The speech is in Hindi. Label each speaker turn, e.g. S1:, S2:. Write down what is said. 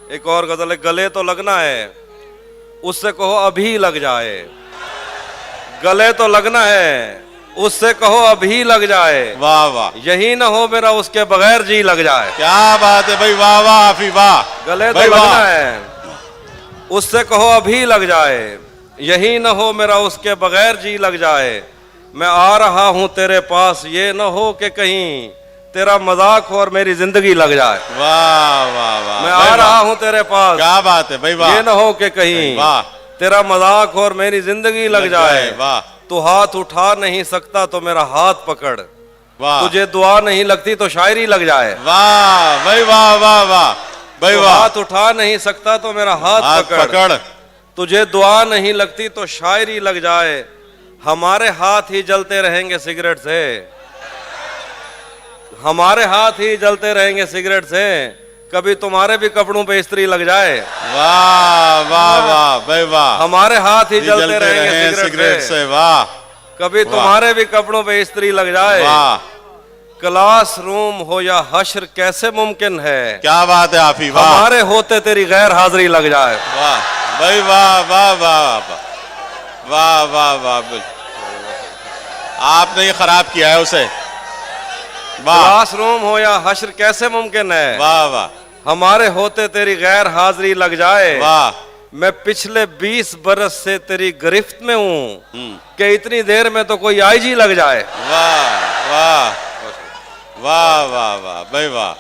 S1: एक और गजल है, गले तो लगना है उससे कहो अभी लग जाए, गले तो लगना है उससे कहो अभी लग जाए,
S2: वाह वाह,
S1: यही ना हो मेरा उसके बगैर जी लग जाए।
S2: क्या बात है भाई, वाह वाह हाफी वाह।
S1: गले तो
S2: भाई वाह।
S1: लगना है उससे कहो अभी लग जाए, यही न हो मेरा उसके बगैर जी लग जाए। मैं आ रहा हूं तेरे पास, ये न हो कि कहीं तेरा मजाक हो और मेरी जिंदगी लग जाए।
S2: वाह वाह वाह,
S1: मैं
S2: भाई
S1: आ रहा
S2: वाह।
S1: हूं तेरे पास,
S2: क्या बात है भाई वाह।
S1: ये न हो कि कहीं
S2: वाह,
S1: तेरा मजाक हो और मेरी जिंदगी लग जाए।
S2: वाह
S1: तू हाथ उठा नहीं सकता तो मेरा हाथ पकड़,
S2: वाह,
S1: तुझे दुआ नहीं लगती तो शायरी लग जाए।
S2: वाह भाई वाह वाह वाह, भाई
S1: तू
S2: वाह।
S1: हाथ उठा नहीं सकता तो मेरा हाथ
S2: हाथ
S1: पकड़,
S2: पकड़,
S1: तुझे दुआ नहीं लगती तो शायरी लग जाए। हमारे हाथ ही जलते रहेंगे सिगरेट से, हमारे हाथ ही जलते रहेंगे सिगरेट से, कभी तुम्हारे भी कपड़ों पे इस्त्री लग जाए।
S2: वाह वाह वाह भाई वाह।
S1: हमारे हाथ ही जलते रहेंगे
S2: सिगरेट से, वाह।
S1: कभी तुम्हारे भी कपड़ों पे इस्त्री लग जाए।
S2: वाह,
S1: क्लास रूम हो या हश्र कैसे मुमकिन है,
S2: क्या बात है हाफी वाह।
S1: हमारे होते तेरी गैर हाजिरी लग जाए।
S2: वाह भाई वाह वाह वाह वाह वाह वाह वाह, आपने ये खराब किया है उसे। वाह,
S1: क्लास रूम हो या हश्र कैसे मुमकिन है,
S2: वाह वाह,
S1: हमारे होते तेरी गैर हाजिरी लग जाए।
S2: वाह।
S1: मैं पिछले 20 बरस से तेरी गिरफ्त में हूँ कि इतनी देर में तो कोई आईजी लग जाए।
S2: वाह वाह वाह वाह वाह भाई वाह।